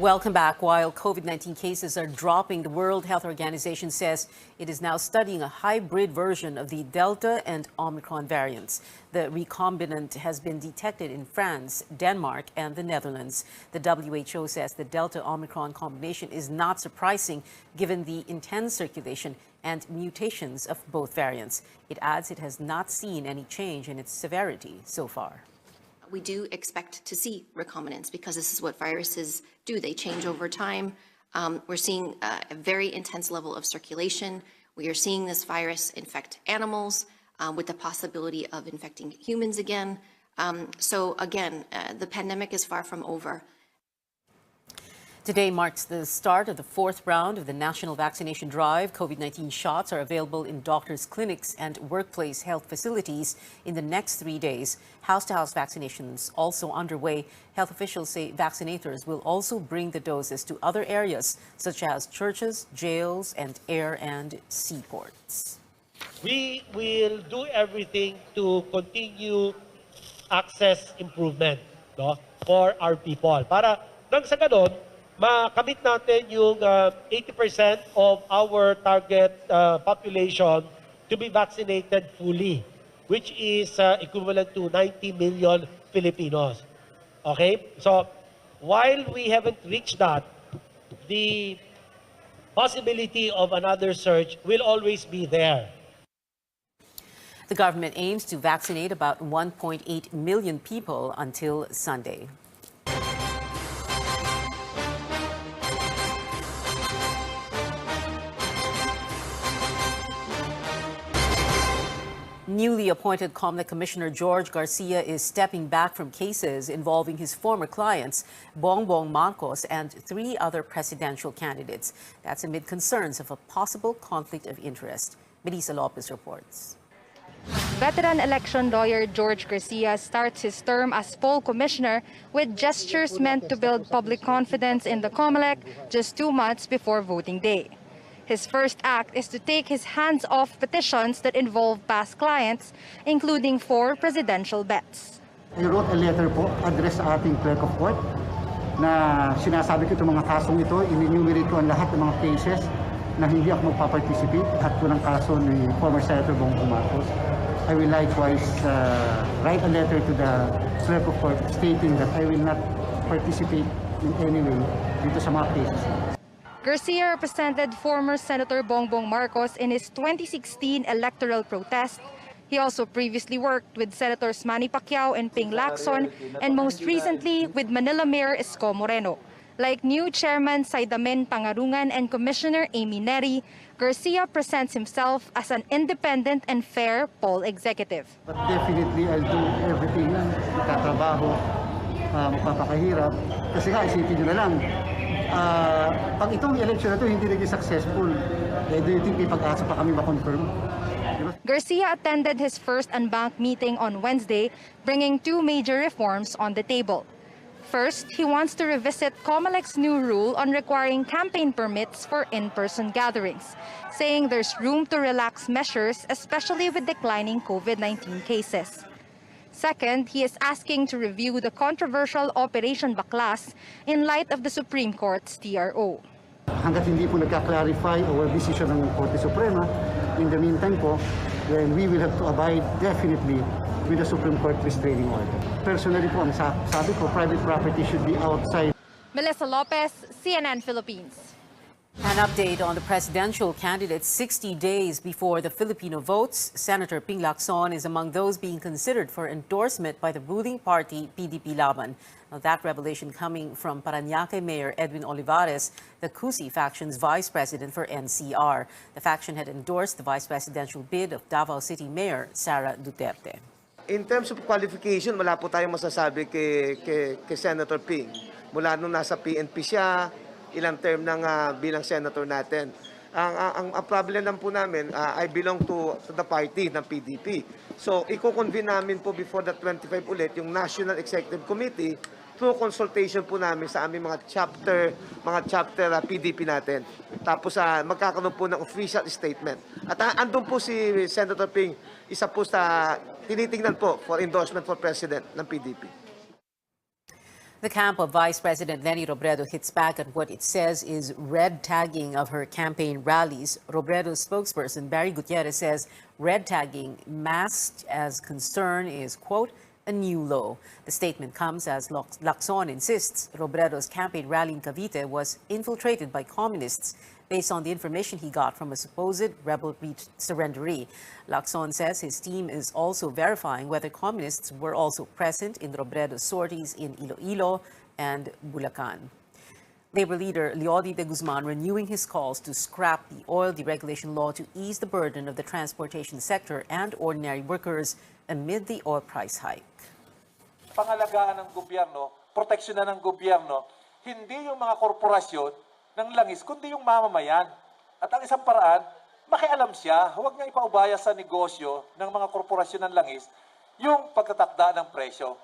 Welcome back. While COVID-19 cases are dropping, the World Health Organization says it is now studying a hybrid version of the Delta and Omicron variants. The recombinant has been detected in France, Denmark, and the Netherlands. The WHO says the Delta-Omicron combination is not surprising given the intense circulation and mutations of both variants. It adds it has not seen any change in its severity so far. We do expect to see recombinants because this is what viruses do. They change over time. We're seeing a very intense level of circulation. We are seeing this virus infect animals with the possibility of infecting humans again. So again, the pandemic is far from over. Today marks the start of the fourth round of the national vaccination drive. COVID-19 shots are available in doctors' clinics and workplace health facilities in the next 3 days. House-to-house vaccinations also underway. Health officials say vaccinators will also bring the doses to other areas such as churches, jails, and air and seaports. We will do everything to continue access improvement, no, for our people. Para nang sa ganon, makamit natin yung 80% of our target population to be vaccinated fully, which is equivalent to 90 million Filipinos. Okay? So, while we haven't reached that, the possibility of another surge will always be there. The government aims to vaccinate about 1.8 million people until Sunday. Newly appointed COMELEC Commissioner George Garcia is stepping back from cases involving his former clients, Bongbong Marcos, and 3 other presidential candidates. That's amid concerns of a possible conflict of interest. Melissa Lopez reports. Veteran election lawyer George Garcia starts his term as poll commissioner with gestures meant to build public confidence in the COMELEC just 2 months before voting day. His first act is to take his hands off petitions that involve past clients, including 4 presidential bets. I wrote a letter po, address sa ating clerk of court, na sinasabi ko itong mga kasong ito, in-enumerate ko ang lahat ng mga cases na hindi ako magpa-participate at po ng kaso ni former Senator Bongbong Marcos. I will likewise write a letter to the clerk of court stating that I will not participate in any way dito sa mga cases. Garcia represented former Senator Bongbong Marcos in his 2016 electoral protest. He also previously worked with Senators Manny Pacquiao and Ping Lacson, and most recently with Manila Mayor Isko Moreno. Like new Chairman Saidamen Pangarungan and Commissioner Amy Neri, Garcia presents himself as an independent and fair poll executive. But definitely I'll do everything, magtatrabaho, magpapakahirap. Kasi nga, isipin nyo na lang, pag itong election na ito hindi naging successful, do you think may pag-asa pa kami ma-confirm? Garcia attended his first unbanked meeting on Wednesday, bringing 2 major reforms on the table. First, he wants to revisit COMELEC's new rule on requiring campaign permits for in-person gatherings, saying there's room to relax measures, especially with declining COVID-19 cases. Second, he is asking to review the controversial Operation Baklas in light of the Supreme Court's TRO. Hanggat hindi po nagka-clarify o decision ng Korte Suprema, in the meantime po, then we will have to abide definitely with the Supreme Court restraining order. Personally po, ang sabi ko, private property should be outside. Melissa Lopez, CNN Philippines. An update on the presidential candidates 60 days before the Filipino votes. Senator Ping Lacson is among those being considered for endorsement by the ruling party PDP Laban. Now, that revelation coming from Parañaque Mayor Edwin Olivares, the Cusi faction's vice president for NCR. The faction had endorsed the vice presidential bid of Davao City Mayor Sara Duterte. In terms of qualification, wala po tayong masasabi kay Senator Ping. Mula nung nasa PNP siya, ilang term nang bilang senator natin. Ang problem lang po namin, I belong to the party ng PDP. So, i-convene namin po before the 25 ulit yung National Executive Committee through consultation po namin sa aming mga chapter PDP natin. Tapos magkakaroon po ng official statement. At andun po si Senator Ping, isa po sa tinitingnan po for endorsement for president ng PDP. The camp of Vice President Leni Robredo hits back at what it says is red tagging of her campaign rallies. Robredo's spokesperson Barry Gutierrez says red tagging masked as concern is, quote, a new low. The statement comes as Lacson insists Robredo's campaign rally in Cavite was infiltrated by communists based on the information he got from a supposed rebel surrenderee. Lacson says his team is also verifying whether communists were also present in Robredo's sorties in Iloilo and Bulacan. Labor leader Leody de Guzman renewing his calls to scrap the oil deregulation law to ease the burden of the transportation sector and ordinary workers amid the oil price hike. Pangalagaan ng gobyerno, proteksyonan ng gobyerno, hindi yung mga korporasyon ng langis, kundi yung mamamayan. At ang isang paraan, makialam siya, huwag niya ipaubaya sa negosyo ng mga korporasyon ng langis yung pagtatakda ng presyo.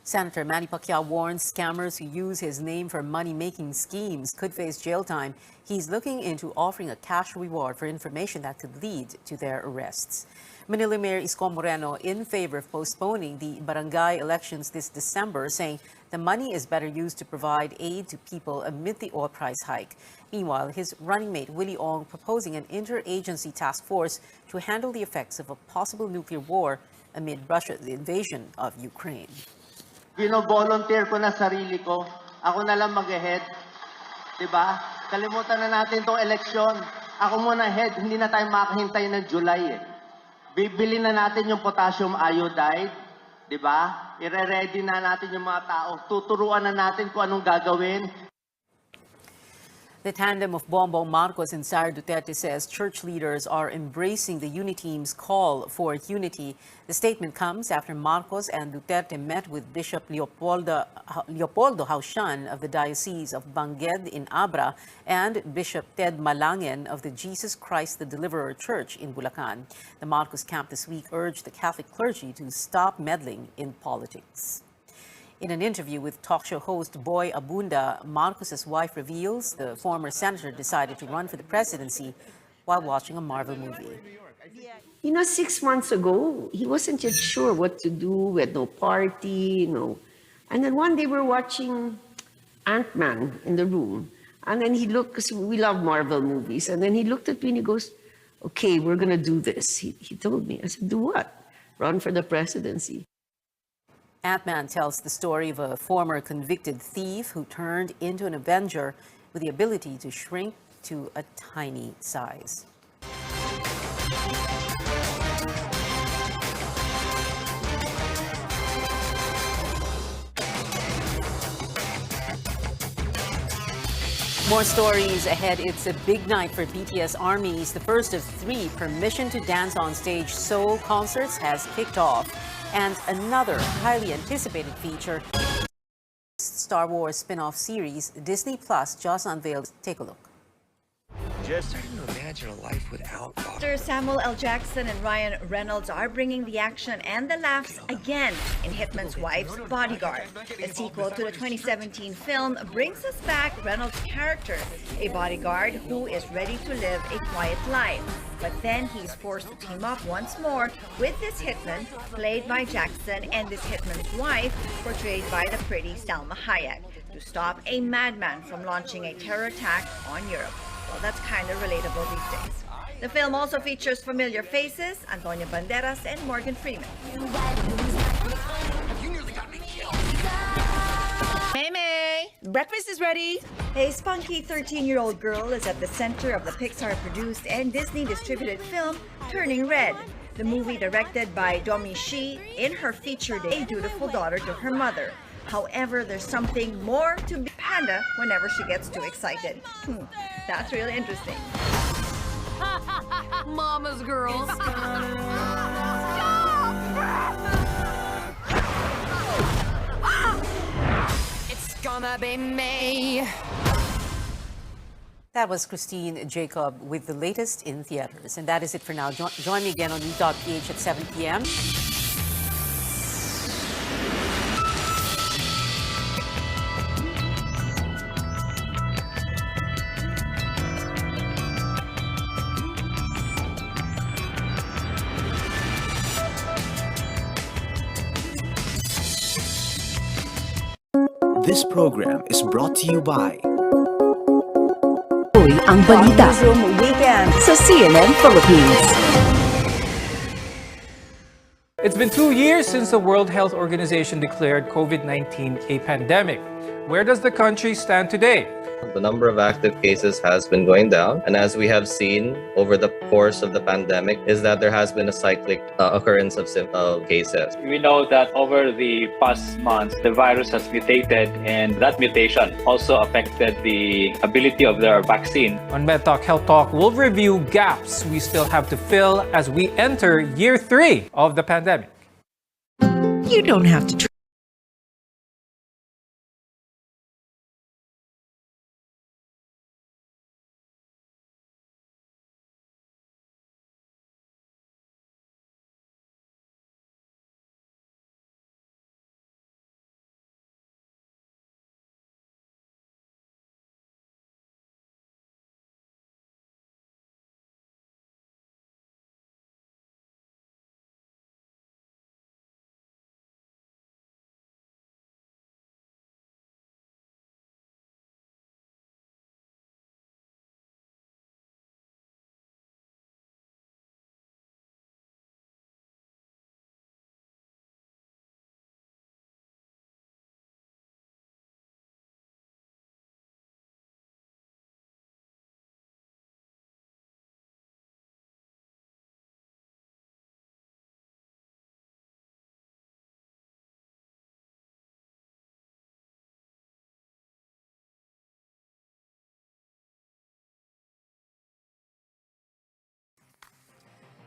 Senator Manny Pacquiao warns scammers who use his name for money-making schemes could face jail time. He's looking into offering a cash reward for information that could lead to their arrests. Manila Mayor Isko Moreno in favor of postponing the barangay elections this December, saying the money is better used to provide aid to people amid the oil price hike. Meanwhile, his running mate Willie Ong proposing an interagency task force to handle the effects of a possible nuclear war amid Russia's invasion of Ukraine. Gino-volunteer ko na sarili ko. Ako na lang mag-head. Diba? Kalimutan na natin tong eleksyon. Ako muna head. Hindi na tayo makahintay ng July eh. Bibili na natin yung potassium iodide. Diba? Ire-ready na natin yung mga tao. Tuturuan na natin kung anong gagawin. The tandem of Bongbong Marcos and Sara Duterte says church leaders are embracing the Uniteam's call for unity. The statement comes after Marcos and Duterte met with Bishop Leopoldo Haushan of the Diocese of Bangued in Abra and Bishop Ted Malangen of the Jesus Christ the Deliverer Church in Bulacan. The Marcos camp this week urged the Catholic clergy to stop meddling in politics. In an interview with talk show host Boy Abunda, Marcos's wife reveals the former senator decided to run for the presidency while watching a Marvel movie. You know, 6 months ago, he wasn't yet sure what to do. We had no party, no. And then one day we're watching Ant-Man in the room. And then he looked, because we love Marvel movies. And then he looked at me and he goes, okay, we're going to do this. He told me. I said, do what? Run for the presidency. Ant-Man tells the story of a former convicted thief who turned into an Avenger with the ability to shrink to a tiny size. More stories ahead. It's a big night for BTS ARMYs. The first of 3 Permission to Dance on Stage Seoul concerts has kicked off. And another highly anticipated feature, Star Wars spin-off series, Disney Plus just unveiled. Take a look. Just starting to imagine a life without God. Actors Samuel L. Jackson and Ryan Reynolds are bringing the action and the laughs again in Hitman's Wife's Bodyguard. The sequel to the 2017 film brings us back Reynolds' character, a bodyguard who is ready to live a quiet life. But then he's forced to team up once more with this hitman, played by Jackson, and this hitman's wife, portrayed by the pretty Salma Hayek, to stop a madman from launching a terror attack on Europe. Well, that's kind of relatable these days. The film also features familiar faces, Antonio Banderas and Morgan Freeman. May, breakfast is ready. A spunky 13-year-old girl is at the center of the Pixar-produced and Disney-distributed film Turning Red, the movie directed by Domi Shi in her featured a dutiful daughter to her mother. However, there's something more to be Panda whenever she gets too excited. That's really interesting. Mama's girls. It's gonna be me. That was Christine Jacob with the latest in theaters. And that is it for now. Join me again on News.ph at 7 p.m. This program is brought to you by Ang balita. Weekend sa CNN Philippines. It's been 2 years since the World Health Organization declared COVID-19 a pandemic. Where does the country stand today? The number of active cases has been going down, and as we have seen over the course of the pandemic, is that there has been a cyclic occurrence of cases. We know that over the past months, the virus has mutated, and that mutation also affected the ability of their vaccine. On MedTalk Health Talk, we'll review gaps we still have to fill as we enter year 3 of the pandemic. You don't have to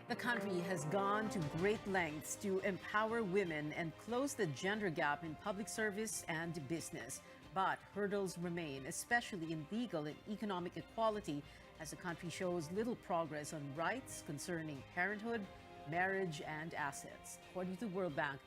The country has gone to great lengths to empower women and close the gender gap in public service and business. But hurdles remain, especially in legal and economic equality, as the country shows little progress on rights concerning parenthood, marriage, and assets. According to the World Bank,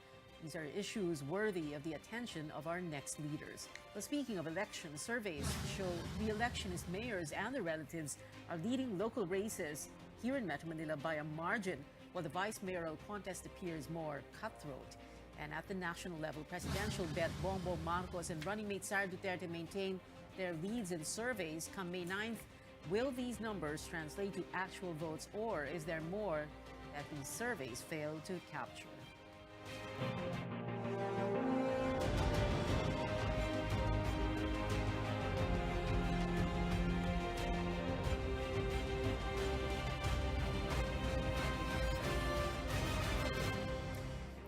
these are issues worthy of the attention of our next leaders. But speaking of elections, surveys show re-electionist mayors and their relatives are leading local races here in Metro Manila by a margin, while the vice mayoral contest appears more cutthroat. And at the national level, presidential bet Bongbong Marcos and running mate Sara Duterte maintain their leads in surveys come May 9th. Will these numbers translate to actual votes, or is there more that these surveys fail to capture?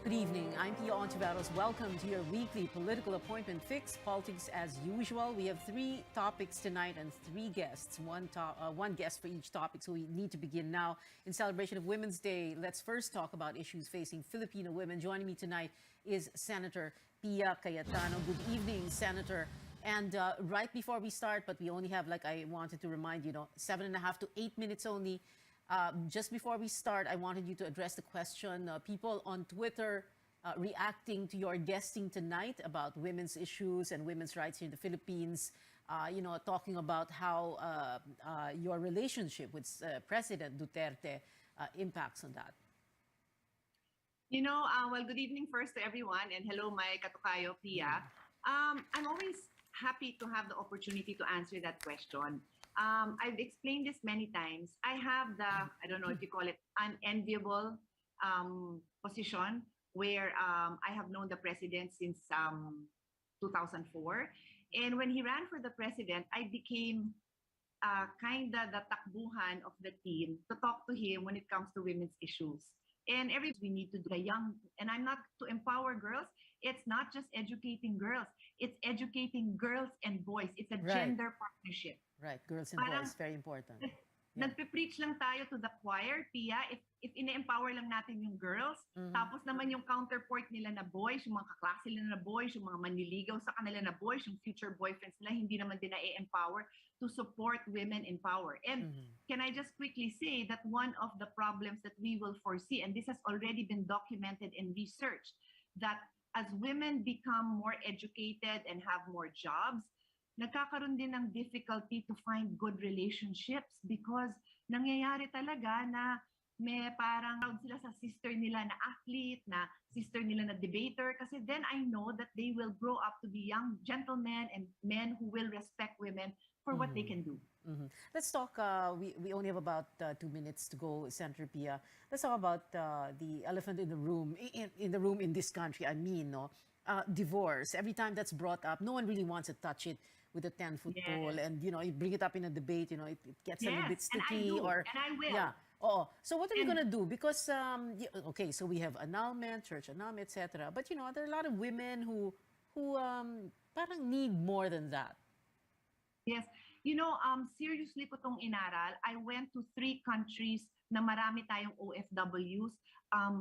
Good evening. I'm Pia Ontiveros. Welcome to your weekly political appointment fix. Politics as usual. We have 3 topics tonight and 3 guests. One guest for each topic, so we need to begin now. In celebration of Women's Day, let's first talk about issues facing Filipino women. Joining me tonight is Senator Pia Cayetano. Good evening, Senator. And right before we start, but we only have, like I wanted to remind you, 7.5 to 8 minutes only. Just before we start, I wanted you to address the question. People on Twitter reacting to your guesting tonight about women's issues and women's rights here in the Philippines, talking about how your relationship with President Duterte impacts on that. Well, good evening first to everyone, and hello, my katukayo, Pia. I'm always happy to have the opportunity to answer that question. I've explained this many times. I have I don't know if you call it unenviable position where I have known the president since 2004. And when he ran for the president, I became kind of the takbuhan of the team to talk to him when it comes to women's issues. And we need to do and I'm not to empower girls. It's not just educating girls. It's educating girls and boys. It's a gender partnership. Right, girls and boys, very important. Nagpe-preach lang tayo to the choir, Pia, if ine-empower lang natin yung girls, tapos naman yung counterpart nila na boys, yung mga kaklase nila na boys, yung mga manliligaw sa kanila na boys, yung future boyfriends nila, hindi naman din na-empower to support women in power. And can I just quickly say that one of the problems that we will foresee, and this has already been documented in research, that as women become more educated and have more jobs, nagkakaroon din ng difficulty to find good relationships because nangyayari talaga na may parang proud sila sa sister nila na athlete, na sister nila na debater, kasi then I know that they will grow up to be young gentlemen and men who will respect women for what they can do. Let's talk, we only have about 2 minutes to go, Senator Pia. Let's talk about the elephant in the room, in this country, I mean, no? Divorce. Every time that's brought up, no one really wants to touch it with a 10-foot pole, and you bring it up in a debate, it gets a little bit sticky. And I will. Yeah. Oh, so what are we gonna do? Because okay, so we have annulment, church annulment, etc. But there are a lot of women who parang need more than that. Yes. Seriously ko tong inaral. I went to 3 countries na marami tayong OFWs,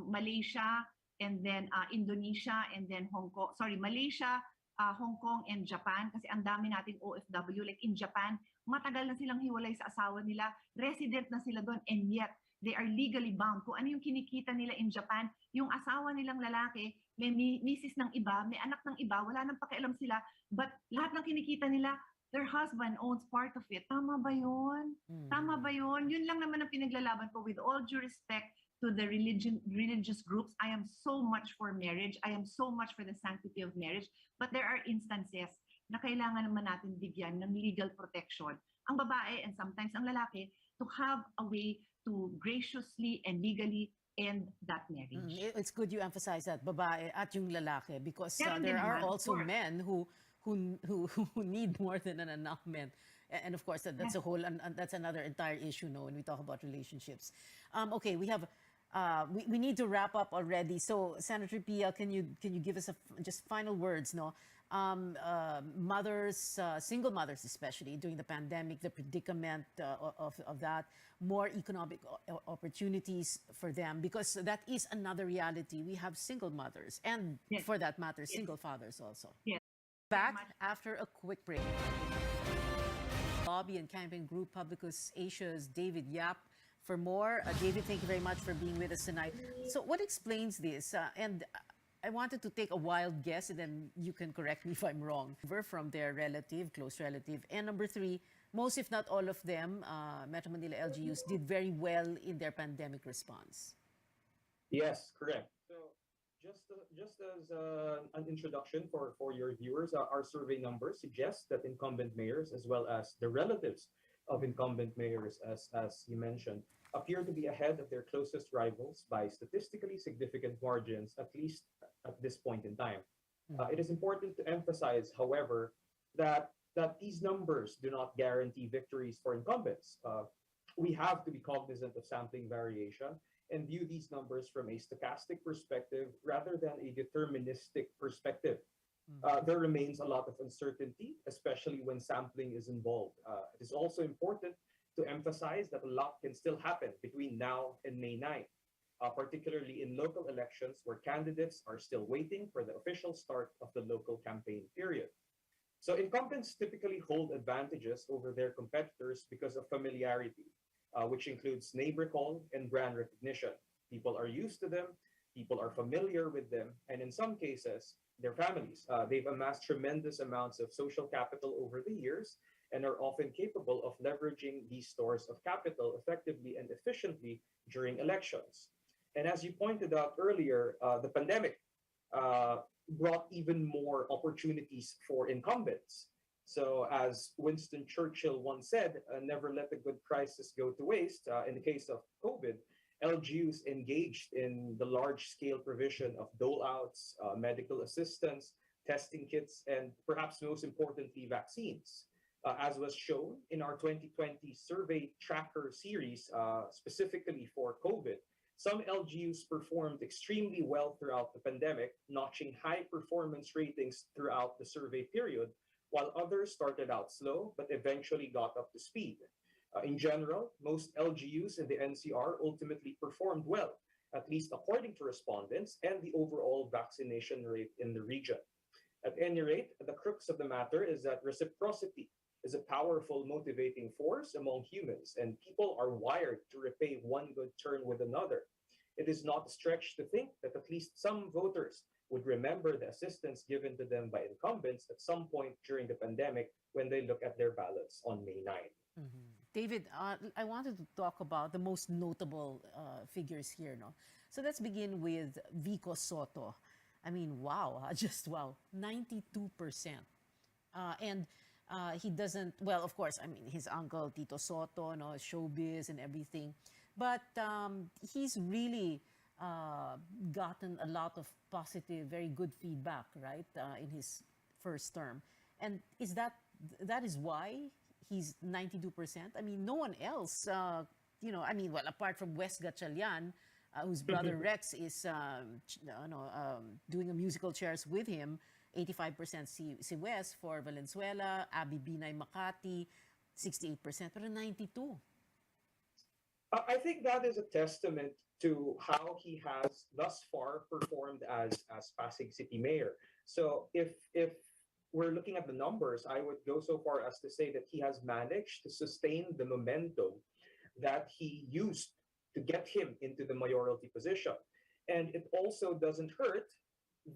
Malaysia, and then Indonesia, and then Hong Kong. Sorry, Malaysia, Hong Kong, and Japan. Kasi ang dami nating OFW. Like in Japan, matagal na silang hiwalay sa asawa nila. Resident na sila doon, and yet they are legally bound. Kung ano yung kinikita nila in Japan, yung asawa nilang lalaki, may misis ng iba, may anak ng iba, wala nang pakialam sila. But lahat ng kinikita nila, their husband owns part of it. Tama ba yun? Tama ba yun? Yun lang naman ang pinaglalaban ko. With all due respect to the religious groups, I am so much for marriage. I am so much for the sanctity of marriage. But there are instances na kailangan naman natin bigyan ng legal protection ang babae and sometimes ang lalaki to have a way to graciously and legally end that marriage. It's good you emphasize that, babae at yung lalaki, because Meron there din are naman, of also course. men who need more than an annulment. And of course, that's a whole, that's another entire issue, when we talk about relationships. Okay, we have, we need to wrap up already. So, Senator Pia, can you give us just final words, no? Mothers, single mothers especially, during the pandemic, the predicament of that, more economic opportunities for them, because that is another reality. We have single mothers, and for that matter, single fathers also. Yes. Back after a quick break. Lobby and Campaign Group Publicus Asia's David Yap for more. David, thank you very much for being with us tonight. So what explains this? And I wanted to take a wild guess, and then you can correct me if I'm wrong. From their relative, close relative. And number 3, most if not all of them, Metro Manila LGUs did very well in their pandemic response. Yes, correct. So just as an introduction for your viewers, our survey numbers suggest that incumbent mayors, as well as the relatives of incumbent mayors, as you mentioned, appear to be ahead of their closest rivals by statistically significant margins, at least at this point in time. It is important to emphasize, however, that these numbers do not guarantee victories for incumbents. We have to be cognizant of sampling variation and view these numbers from a stochastic perspective rather than a deterministic perspective. There remains a lot of uncertainty, especially when sampling is involved. It is also important to emphasize that a lot can still happen between now and May 9th, particularly in local elections where candidates are still waiting for the official start of the local campaign period. So incumbents typically hold advantages over their competitors because of familiarity, which includes name recall and brand recognition. People are used to them, people are familiar with them, and in some cases, their families. They've amassed tremendous amounts of social capital over the years and are often capable of leveraging these stores of capital effectively and efficiently during elections. And as you pointed out earlier, the pandemic brought even more opportunities for incumbents. So as Winston Churchill once said, never let a good crisis go to waste. In the case of COVID, LGUs engaged in the large-scale provision of dole-outs, medical assistance, testing kits, and perhaps most importantly, vaccines. As was shown in our 2020 survey tracker series, specifically for COVID, some LGUs performed extremely well throughout the pandemic, notching high performance ratings throughout the survey period, while others started out slow but eventually got up to speed. In general, most LGUs in the NCR ultimately performed well, at least according to respondents and the overall vaccination rate in the region. At any rate, the crux of the matter is that reciprocity is a powerful motivating force among humans, and people are wired to repay one good turn with another. It is not a stretch to think that at least some voters would remember the assistance given to them by incumbents at some point during the pandemic when they look at their ballots on May 9. David, I wanted to talk about the most notable figures here. No, so let's begin with Vico Soto. I mean, wow, just wow, 92%. And he doesn't, well, of course, I mean, his uncle, Tito Soto, no, showbiz and everything. But he's really gotten a lot of positive, very good feedback, right, in his first term. And that is why he's 92%? I mean, no one else, I mean, well, apart from Wes Gatchalian, whose brother Rex is doing a musical chairs with him, 85% si Wes for Valenzuela, Abby Binay Makati, 68%, pero 92. I think that is a testament to how he has thus far performed as Pasig City Mayor. So if we're looking at the numbers, I would go so far as to say that he has managed to sustain the momentum that he used to get him into the mayoralty position. And it also doesn't hurt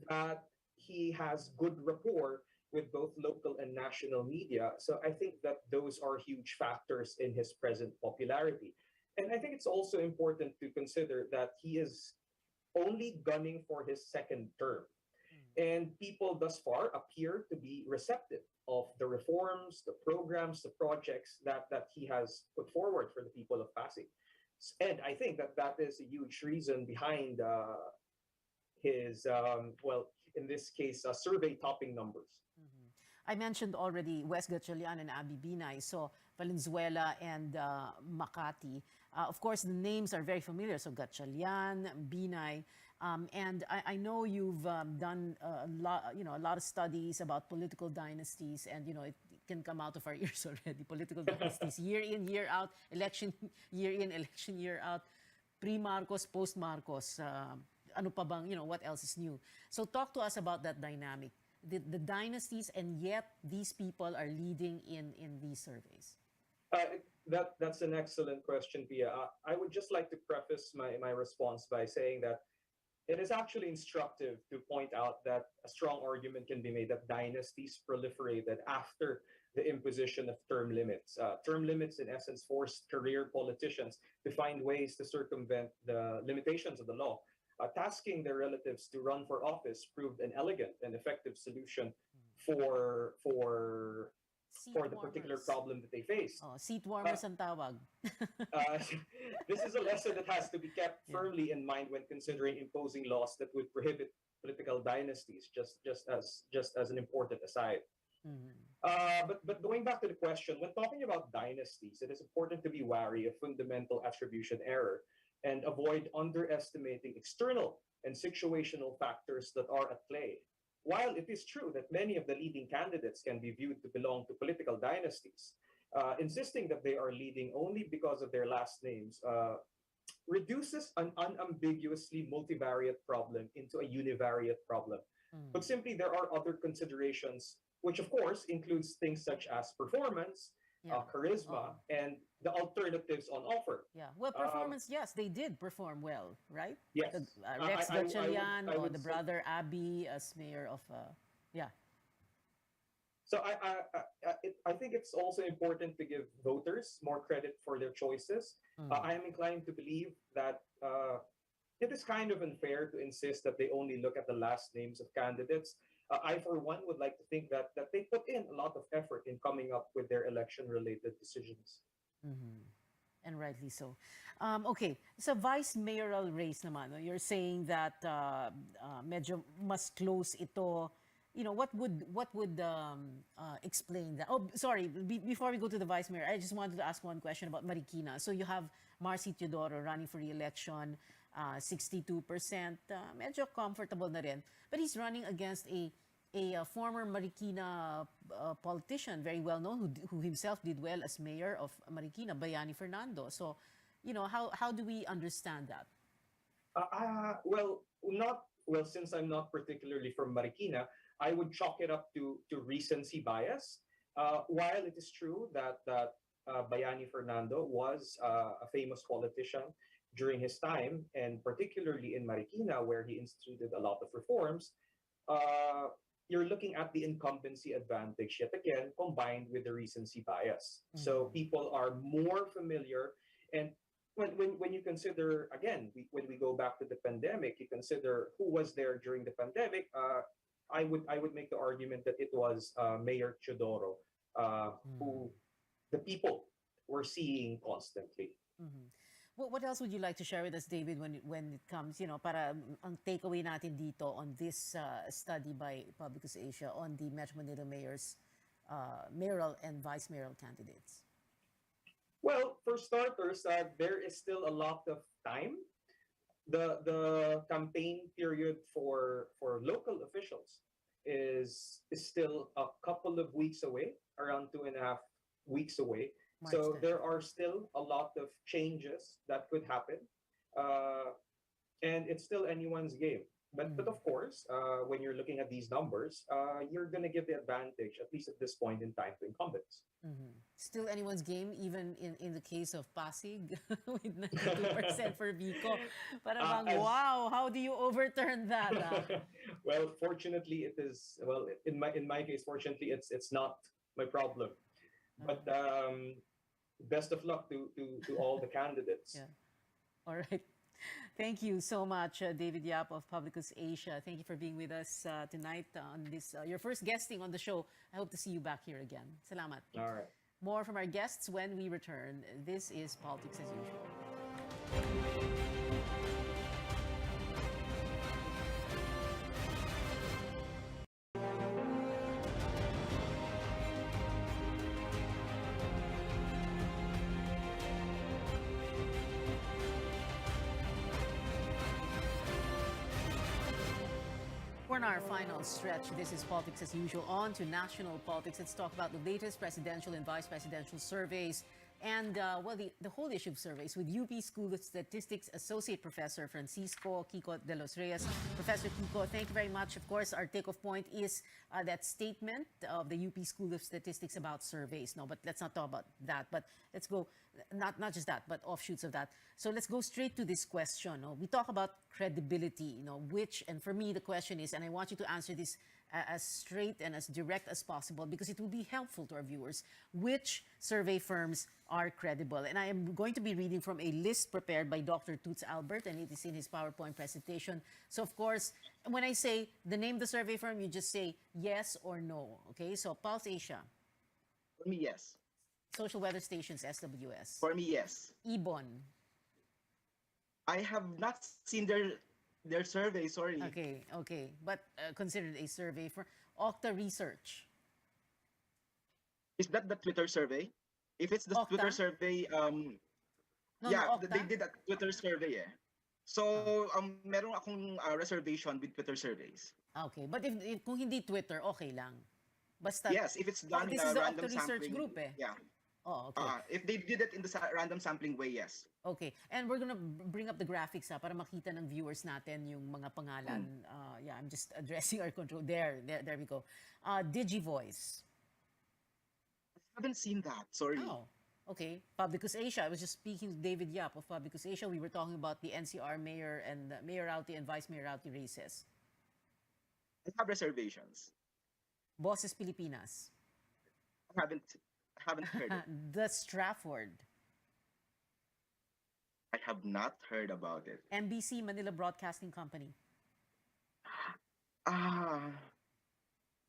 that he has good rapport with both local and national media. So I think that those are huge factors in his present popularity. And I think it's also important to consider that he is only gunning for his second term. And people thus far appear to be receptive of the reforms, the programs, the projects that he has put forward for the people of Pasig. And I think that is a huge reason behind his, well, in this case, survey topping numbers. I mentioned already Wes Gatchalian and Abby Binay, so Valenzuela and Makati. Of course, the names are very familiar, so Gatchalian, Binay, and I know you've done a lot of studies about political dynasties, and it can come out of our ears already. Political dynasties, year in, year out, election year in, election year out, pre-Marcos, post-Marcos. Ano pa bang, what else is new? So talk to us about that dynamic. The dynasties, and yet these people are leading in these surveys? That's an excellent question, Pia. I would just like to preface my response by saying that it is actually instructive to point out that a strong argument can be made that dynasties proliferated after the imposition of term limits. Term limits, in essence, forced career politicians to find ways to circumvent the limitations of the law. Tasking their relatives to run for office proved an elegant and effective solution for the particular problem that they faced. Oh, seat warmers ang tawag. This is a lesson that has to be kept firmly in mind when considering imposing laws that would prohibit political dynasties, just as an important aside. But going back to the question, when talking about dynasties, it is important to be wary of fundamental attribution error and avoid underestimating external and situational factors that are at play. While it is true that many of the leading candidates can be viewed to belong to political dynasties, insisting that they are leading only because of their last names reduces an unambiguously multivariate problem into a univariate problem. But simply, there are other considerations, which of course includes things such as performance, charisma, and the alternatives on offer. Yeah, well, performance, yes, they did perform well, right? Yes. Rex Gatchalian, I or would the say- brother Abby as mayor of, yeah. So I think it's also important to give voters more credit for their choices. I am inclined to believe that it is kind of unfair to insist that they only look at the last names of candidates. I, for one, would like to think that they put in a lot of effort in coming up with their election-related decisions. And rightly so. Okay, so vice mayoral race naman, no? You're saying that medyo mas close ito. What would explain that? Oh, sorry. Before we go to the vice mayor, I just wanted to ask one question about Marikina. So you have Marcy Teodoro running for re-election, 62%. Medyo comfortable na rin. But he's running against a former Marikina politician, very well known, who himself did well as mayor of Marikina, Bayani Fernando. So, how do we understand that? Since I'm not particularly from Marikina, I would chalk it up to recency bias. While it is true that Bayani Fernando was a famous politician during his time, and particularly in Marikina, where he instituted a lot of reforms, you're looking at the incumbency advantage yet again combined with the recency bias. So people are more familiar, and when you consider again, when we go back to the pandemic, you consider who was there during the pandemic. I would make the argument that it was Mayor Teodoro, who the people were seeing constantly. What else would you like to share with us, David, when it comes, para ang takeaway natin dito on this study by Publicus Asia on the Metro Manila mayor's mayoral and vice mayoral candidates? Well, for starters, there is still a lot of time. The campaign period for local officials is still a couple of weeks away, around 2.5 weeks away. So there are still a lot of changes that could happen, and it's still anyone's game. But of course, when you're looking at these numbers, you're going to give the advantage, at least at this point in time, to incumbents. Still anyone's game, even in the case of Pasig with 92% for Vico. Parang wow, how do you overturn that? Well, fortunately, it is. Well, in my case, fortunately, it's not my problem. But best of luck to all the candidates. Yeah. All right. Thank you so much, David Yap of Publicus Asia. Thank you for being with us tonight on this, your first guesting on the show. I hope to see you back here again. Salamat. All right. More from our guests when we return. This is Politics as Usual. We're in our final stretch. This is Politics as Usual. On to national politics. Let's talk about the latest presidential and vice presidential surveys. And, the whole issue of surveys with UP School of Statistics Associate Professor Francisco Kiko de los Reyes. Professor Kiko, thank you very much. Of course, our takeoff point is that statement of the UP School of Statistics about surveys. No, but let's not talk about that. But let's go, not just that, but offshoots of that. So let's go straight to this question. No? We talk about credibility, and for me, the question is, and I want you to answer this as straight and as direct as possible because it will be helpful to our viewers, which survey firms are credible. And I am going to be reading from a list prepared by Dr. Toots Albert, and it is in his PowerPoint presentation. So, of course, when I say the name of the survey firm, you just say yes or no. Okay, so Pulse Asia. For me, yes. Social Weather Stations, SWS. For me, yes. Ibon. I have not seen their survey, sorry. Okay. But considered a survey for Okta Research. Is that the Twitter survey? If it's the Okta? Twitter survey, they did a Twitter survey eh. So, meron akong reservation with Twitter surveys. Okay, but if kung hindi Twitter, okay lang. Basta, Yes, if it's done this in a is the random Okta Research sampling. group eh. Yeah. Oh, okay. If they did it in the random sampling way, yes. Okay. And we're gonna bring up the graphics para makita ng viewers natin yung mga pangalan. I'm just addressing our control. There we go. DigiVoice. I haven't seen that, sorry. Oh, okay. Publicus Asia. I was just speaking to David Yap of Publicus Asia. We were talking about the NCR mayor and mayoralty and vice mayoralty races. I have reservations. Boses Pilipinas. I haven't heard it. The Strafford. I have not heard about it. NBC Manila Broadcasting Company.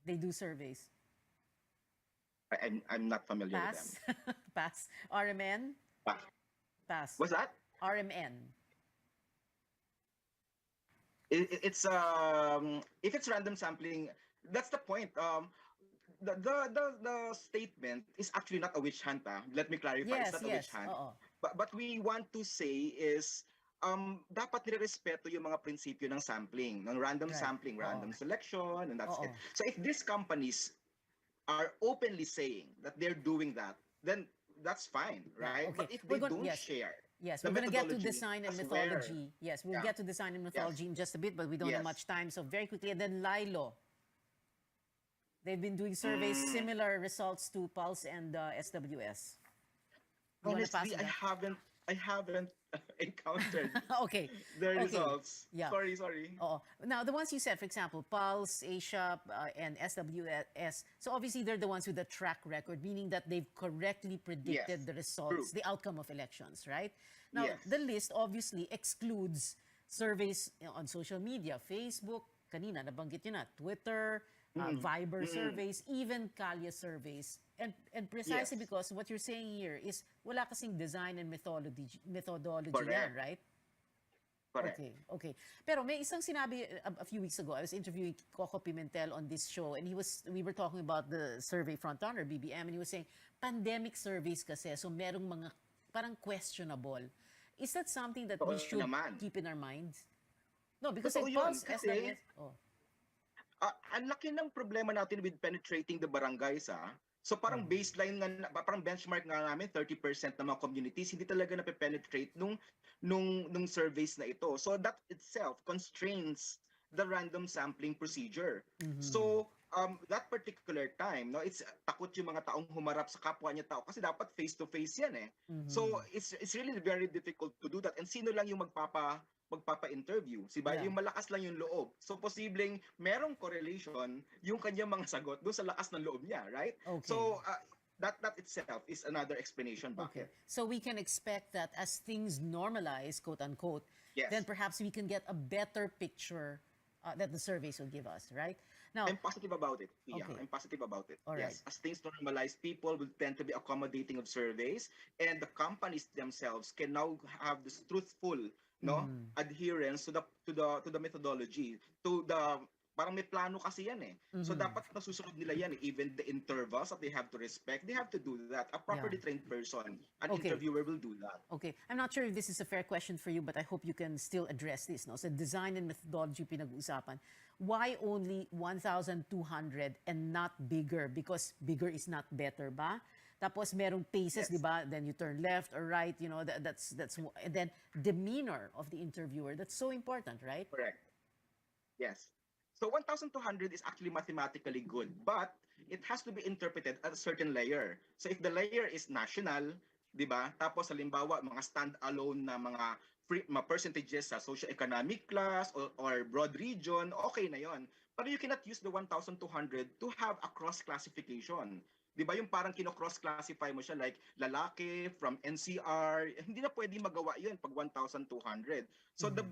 They do surveys. I'm not familiar with them. Pass. RMN? Pass. What's that? RMN. It's if it's random sampling, that's the point. The statement is actually not a witch hunt. Let me clarify, it's not a witch hunt. But we want to say is dapat nirerespeto yung mga prinsipyo ng sampling, ng random sampling, random selection, and that's it. So if these companies are openly saying that they're doing that, then that's fine, right? Okay. But if they don't share, yes, we're going to get to design and mythology. Yes, we'll get to design and mythology in just a bit, but we don't have much time. So very quickly, and then Lilo. They've been doing surveys, similar results to Pulse and SWS. Honestly, I I haven't encountered Okay. the Okay. results. Yeah. Sorry. Oo. Now, the ones you said, for example, Pulse, Asia, and SWS, so obviously they're the ones with the track record, meaning that they've correctly predicted Yes, the results, true. the outcome of elections, right? Now, Yes. the list obviously excludes surveys on social media, Facebook, kanina, nabanggit yun na, Twitter, Viber surveys, even Kalya surveys. And precisely Yes. because what you're saying here is wala kasing design and methodology Correct. yan, right? Correct. Okay. Pero may isang sinabi a few weeks ago, I was interviewing Coco Pimentel on this show and we were talking about the survey frontrunner, BBM, and he was saying, pandemic surveys kasi, so merong mga parang questionable. Is that something that we Oo should naman. keep in our minds? No, because Totoo like yun, Pulse, kasi SWS, ang laki ng problema natin with penetrating the barangays, So parang baseline nga, parang benchmark nga namin, 30% ng mga communities hindi talaga nape-penetrate nung surveys na ito. So that itself constrains the random sampling procedure. So that particular time, no, it's takot yung mga taong humarap sa kapwa niya tao kasi dapat face to face yan eh. So it's really very difficult to do that. And sino lang yung magpapa-interview, diba? Yeah. Yung malakas lang yung loob. So posibleng merong correlation yung kanyang mga sagot doon sa lakas ng loob niya, right? Okay. So that itself is another explanation bakit. So we can expect that as things normalize, quote unquote, Yes. then perhaps we can get a better picture that the surveys will give us, right? Now, I'm positive about it. Yeah, Okay. I'm positive about it. All Yes, right. as things normalize, people will tend to be accommodating of surveys, and the companies themselves can now have this truthful, adherence to the methodology, to the parang may plano kasi yan eh. So dapat nasusunod nila yan eh. Even the intervals that they have to respect, they have to do that. A properly trained person, an Okay. interviewer will do that. okay, I'm not sure if this is a fair question for you, but I hope you can still address this. No? So design and methodology pinag-uusapan. Why only 1,200 and not bigger? Because bigger is not better ba? Tapos merong paces, di ba? Then you turn left or right, you know, that's and then demeanor of the interviewer. That's so important, right? Correct. Yes. So 1,200 is actually mathematically good, but it has to be interpreted at a certain layer. So if the layer is national, di ba? Tapos halimbawa, mga stand-alone na mga percentages sa socio-economic class or broad region, okay na yon. But you cannot use the 1,200 to have a cross-classification. Di ba yung parang kino-cross-classify mo siya like lalaki from NCR, hindi na pwedeng magawa yun pag 1,200. So the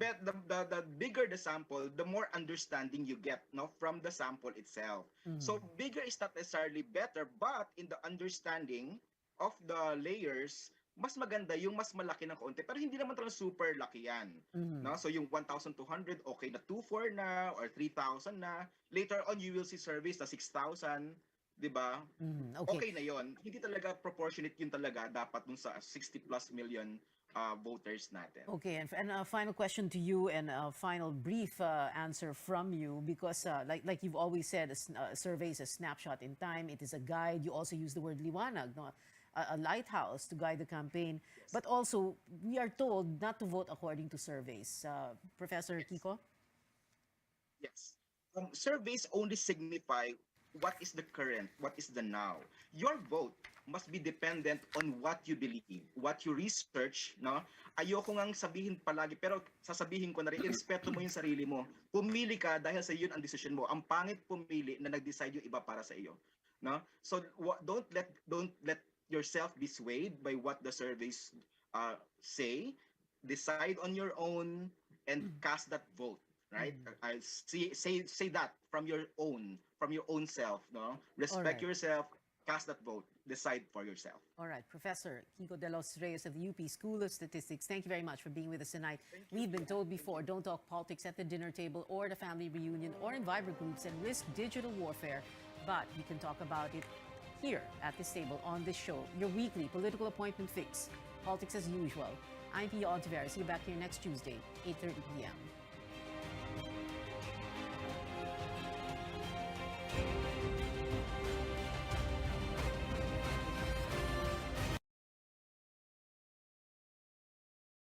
bigger the sample, the more understanding you get, no, from the sample itself. So bigger is not necessarily better, but in the understanding of the layers, mas maganda yung mas malaki ng kaunti, pero hindi naman talaga super laki yan. No? So yung 1,200, okay na 2,400 na or 3,000 na. Later on, you will see surveys na 6,000. Diba? Okay na yon. Hindi talaga proportionate yun talaga dapat dun sa 60 plus million voters natin. Okay, and a final question to you and a final brief answer from you because like you've always said, a survey is a snapshot in time. It is a guide. You also use the word liwanag, no? A lighthouse to guide the campaign. Yes. But also, we are told not to vote according to surveys. Professor Kiko? Yes. Surveys only signify what is the current, what is the now. Your vote must be dependent on what you believe, what you research, no? Ayoko ngang sabihin palagi, pero sasabihin ko na rin, irespeto mo yung sarili mo. Pumili ka dahil sa yun ang decision mo. Ang pangit pumili na nag-decide yung iba para sa iyo, no? So don't let yourself be swayed by what the surveys say. Decide on your own and cast that vote. Right? I say that from your own self, no? Respect yourself, cast that vote, decide for yourself. All right, Professor Kiko de los Reyes of the UP School of Statistics, thank you very much for being with us tonight. We've been told before, don't talk politics at the dinner table or the family reunion or in Viber groups and risk digital warfare, but you can talk about it here at this table on this show, your weekly political appointment fix. Politics as usual. I'm Pia Ontiveros. See you back here next Tuesday, 8:30 p.m.